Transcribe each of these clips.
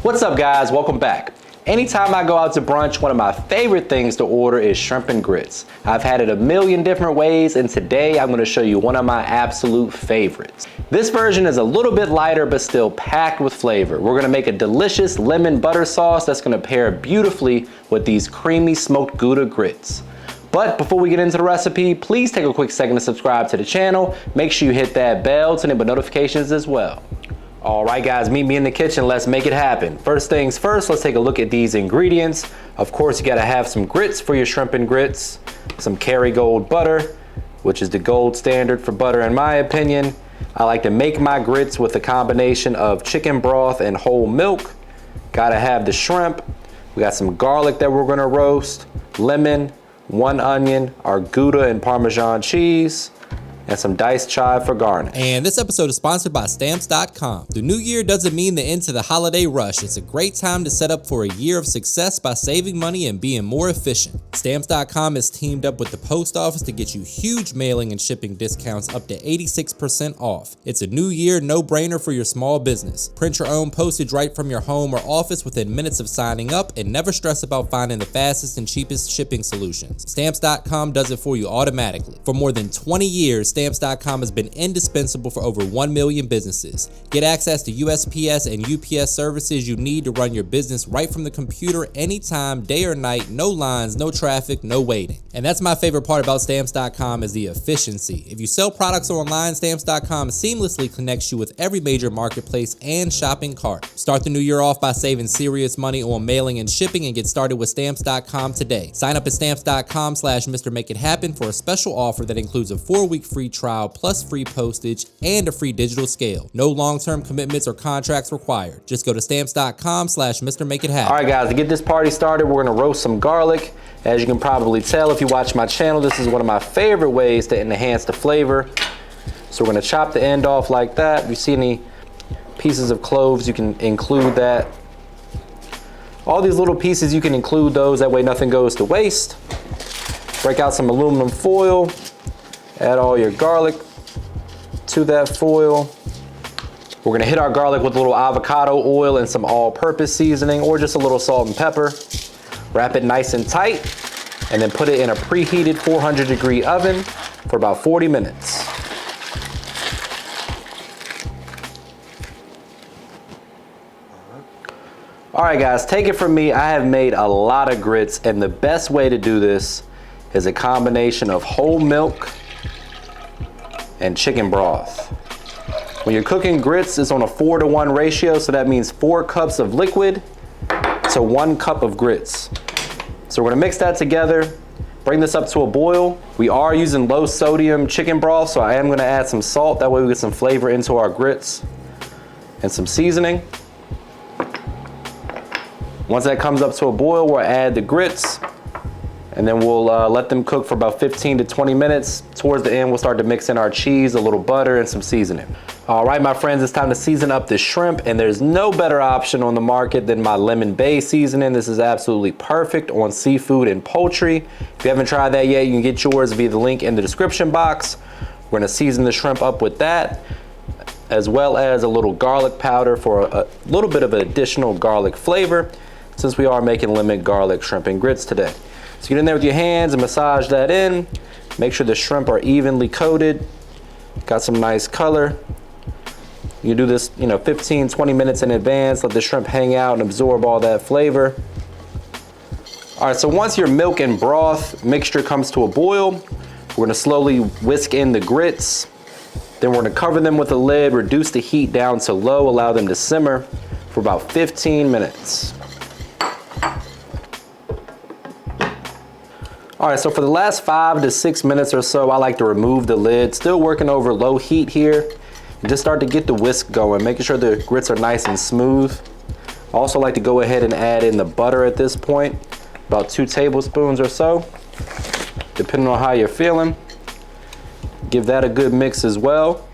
What's up guys, welcome back. Anytime I go out to brunch, one of my favorite things to order is shrimp and grits. I've had it a million different ways, and today I'm going to show you one of my absolute favorites. This version is a little bit lighter but still packed with flavor. We're going to make a delicious lemon butter sauce that's going to pair beautifully with these creamy smoked Gouda grits. But before we get into the recipe, please take a quick second to subscribe to the channel. Make sure you hit that bell to enable notifications as well. All right guys, meet me in the kitchen, let's make it happen. First things first, let's take a look at these ingredients. Of course, you gotta have some grits for your shrimp and grits, some Kerrygold butter, which is the gold standard for butter in my opinion. I like to make my grits with a combination of chicken broth and whole milk. Gotta have the shrimp. We got some garlic that we're gonna roast, lemon, 1 onion, our Gouda and Parmesan cheese, and some diced chive for garnish. And this episode is sponsored by Stamps.com. The new year doesn't mean the end to the holiday rush. It's a great time to set up for a year of success by saving money and being more efficient. Stamps.com has teamed up with the post office to get you huge mailing and shipping discounts up to 86% off. It's a new year no-brainer for your small business. Print your own postage right from your home or office within minutes of signing up, and never stress about finding the fastest and cheapest shipping solutions. Stamps.com does it for you automatically. For more than 20 years, Stamps.com has been indispensable for over 1 million businesses. Get access to USPS and UPS services you need to run your business right from the computer anytime, day or night, no lines, no traffic, no waiting. And that's my favorite part about Stamps.com is the efficiency. If you sell products online, Stamps.com seamlessly connects you with every major marketplace and shopping cart. Start the new year off by saving serious money on mailing and shipping and get started with Stamps.com today. Sign up at Stamps.com/Mr. Make It Happen for a special offer that includes a 4-week free trial plus free postage and a free digital scale. No long-term commitments or contracts required. Just go to Stamps.com/Mr. Make It Happen. All right guys, to get this party started, we're gonna roast some garlic. As you can probably tell if you watch my channel, this is one of my favorite ways to enhance the flavor. So we're gonna chop the end off like that. If you see any pieces of cloves, you can include that. All these little pieces, you can include those, that way nothing goes to waste. Break out some aluminum foil. Add all your garlic to that foil. We're gonna hit our garlic with a little avocado oil and some all-purpose seasoning or just a little salt and pepper. Wrap it nice and tight and then put it in a preheated 400-degree oven for about 40 minutes. All right guys, take it from me, I have made a lot of grits, and the best way to do this is a combination of whole milk and chicken broth. When you're cooking grits, it's on a 4-to-1 ratio, so that means 4 cups of liquid to 1 cup of grits. So we're gonna mix that together, bring this up to a boil. We are using low sodium chicken broth, so I am gonna add some salt, that way we get some flavor into our grits, and some seasoning. Once that comes up to a boil, we'll add the grits, and then we'll let them cook for about 15 to 20 minutes. Towards the end, we'll start to mix in our cheese, a little butter, and some seasoning. All right, my friends, it's time to season up this shrimp, and there's no better option on the market than my lemon bay seasoning. This is absolutely perfect on seafood and poultry. If you haven't tried that yet, you can get yours via the link in the description box. We're gonna season the shrimp up with that, as well as a little garlic powder for a little bit of an additional garlic flavor, since we are making lemon garlic shrimp and grits today. So get in there with your hands and massage that in. Make sure the shrimp are evenly coated. Got some nice color. You do this, 15, 20 minutes in advance. Let the shrimp hang out and absorb all that flavor. All right, so once your milk and broth mixture comes to a boil, we're gonna slowly whisk in the grits. Then we're gonna cover them with a lid, reduce the heat down to low, allow them to simmer for about 15 minutes. All right, so for the last 5 to 6 minutes or so, I like to remove the lid. Still working over low heat here. And just start to get the whisk going, making sure the grits are nice and smooth. I also like to go ahead and add in the butter at this point, about 2 tablespoons or so, depending on how you're feeling. Give that a good mix as well.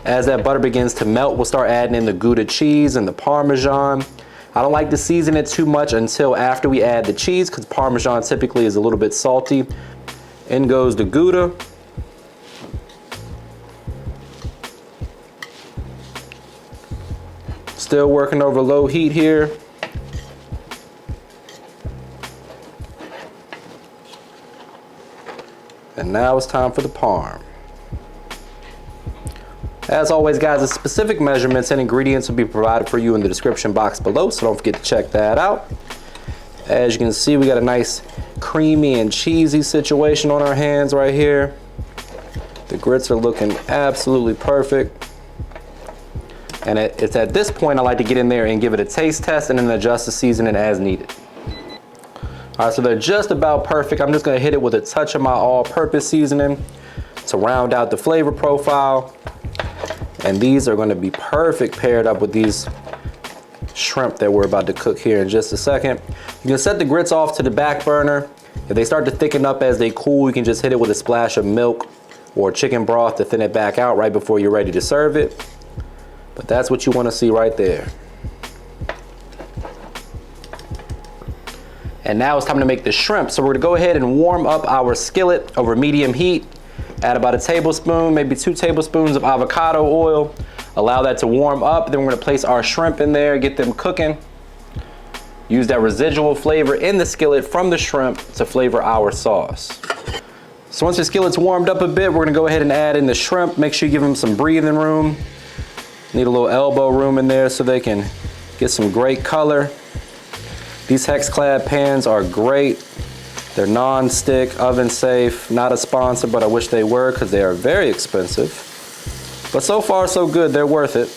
As that butter begins to melt, we'll start adding in the Gouda cheese and the Parmesan. I don't like to season it too much until after we add the cheese, because Parmesan typically is a little bit salty. In goes the Gouda. Still working over low heat here. And now it's time for the parm. As always, guys, the specific measurements and ingredients will be provided for you in the description box below, so don't forget to check that out. As you can see, we got a nice creamy and cheesy situation on our hands right here. The grits are looking absolutely perfect. And it's at this point I like to get in there and give it a taste test and then adjust the seasoning as needed. All right, so they're just about perfect. I'm just gonna hit it with a touch of my all-purpose seasoning to round out the flavor profile. And these are gonna be perfect paired up with these shrimp that we're about to cook here in just a second. You can set the grits off to the back burner. If they start to thicken up as they cool, you can just hit it with a splash of milk or chicken broth to thin it back out right before you're ready to serve it. But that's what you wanna see right there. And now it's time to make the shrimp. So we're gonna go ahead and warm up our skillet over medium heat. Add about a tablespoon, maybe 2 tablespoons of avocado oil. Allow that to warm up. Then we're gonna place our shrimp in there, get them cooking. Use that residual flavor in the skillet from the shrimp to flavor our sauce. So once the skillet's warmed up a bit, we're gonna go ahead and add in the shrimp. Make sure you give them some breathing room. Need a little elbow room in there so they can get some great color. These Hex-Clad pans are great. They're non-stick, oven safe, not a sponsor, but I wish they were because they are very expensive. But so far so good, they're worth it.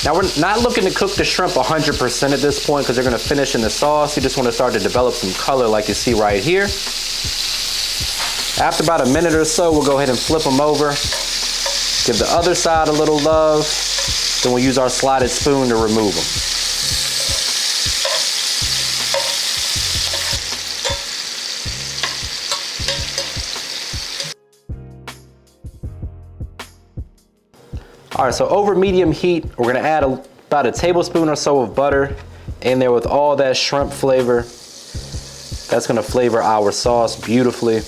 Now we're not looking to cook the shrimp 100% at this point because they're gonna finish in the sauce. You just wanna start to develop some color like you see right here. After about a minute or so, we'll go ahead and flip them over. Give the other side a little love. Then we'll use our slotted spoon to remove them. All right, so over medium heat, we're gonna add about a tablespoon or so of butter in there with all that shrimp flavor. That's gonna flavor our sauce beautifully.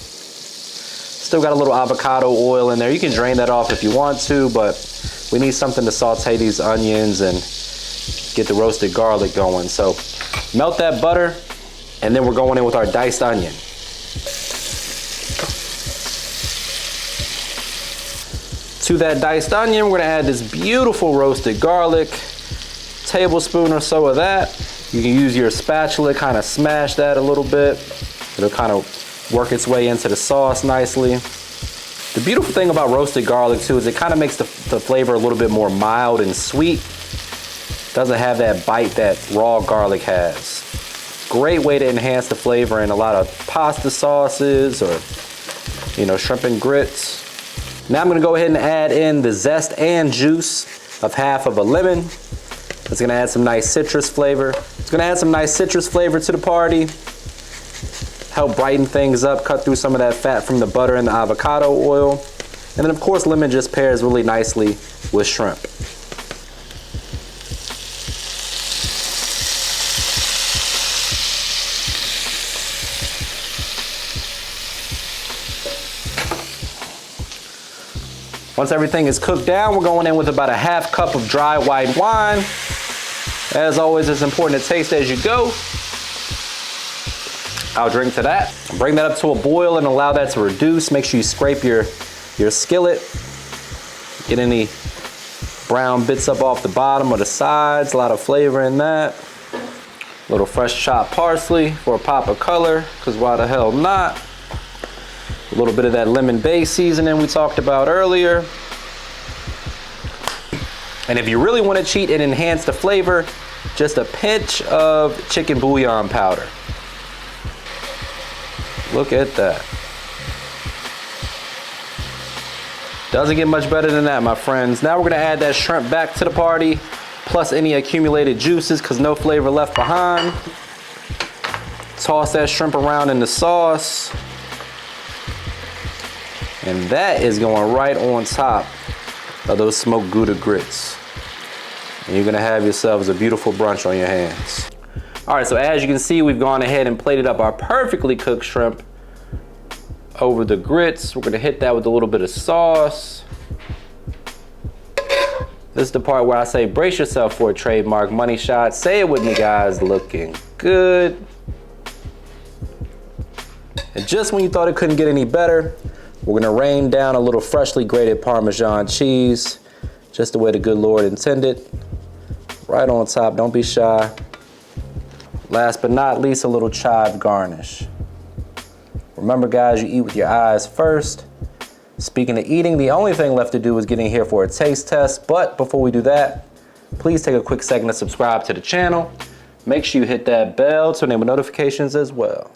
Still got a little avocado oil in there. You can drain that off if you want to, but we need something to saute these onions and get the roasted garlic going. So melt that butter, and then we're going in with our diced onion. To that diced onion, we're gonna add this beautiful roasted garlic, tablespoon or so of that. You can use your spatula, kind of smash that a little bit. It'll kind of work its way into the sauce nicely. The beautiful thing about roasted garlic too is it kind of makes the flavor a little bit more mild and sweet. Doesn't have that bite that raw garlic has. Great way to enhance the flavor in a lot of pasta sauces or, you know, shrimp and grits. Now I'm gonna go ahead and add in the zest and juice of half of a lemon. It's gonna add some nice citrus flavor. It's gonna add some nice citrus flavor to the party. Help brighten things up, cut through some of that fat from the butter and the avocado oil. And then of course, lemon just pairs really nicely with shrimp. Once everything is cooked down, we're going in with about a half cup of dry white wine. As always, it's important to taste as you go. I'll drink to that. Bring that up to a boil and allow that to reduce. Make sure you scrape your skillet. Get any brown bits up off the bottom or the sides. A lot of flavor in that. A little fresh chopped parsley for a pop of color, because why the hell not? A little bit of that lemon base seasoning we talked about earlier. And if you really want to cheat and enhance the flavor, just a pinch of chicken bouillon powder. Look at that. Doesn't get much better than that, my friends. Now we're gonna add that shrimp back to the party, plus any accumulated juices, because no flavor left behind. Toss that shrimp around in the sauce. And that is going right on top of those smoked gouda grits. And you're gonna have yourselves a beautiful brunch on your hands. All right, so as you can see, we've gone ahead and plated up our perfectly cooked shrimp over the grits. We're gonna hit that with a little bit of sauce. This is the part where I say brace yourself for a trademark money shot. Say it with me, guys. Looking good. And just when you thought it couldn't get any better, we're gonna rain down a little freshly grated Parmesan cheese, just the way the good Lord intended. Right on top, don't be shy. Last but not least, a little chive garnish. Remember, guys, you eat with your eyes first. Speaking of eating, the only thing left to do is get in here for a taste test. But before we do that, please take a quick second to subscribe to the channel. Make sure you hit that bell to enable notifications as well.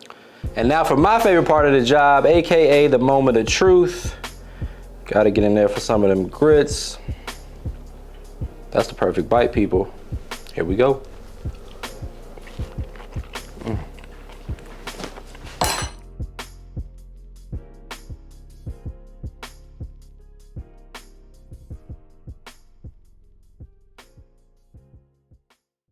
And now for my favorite part of the job, AKA the moment of truth. Gotta get in there for some of them grits. That's the perfect bite, people. Here we go.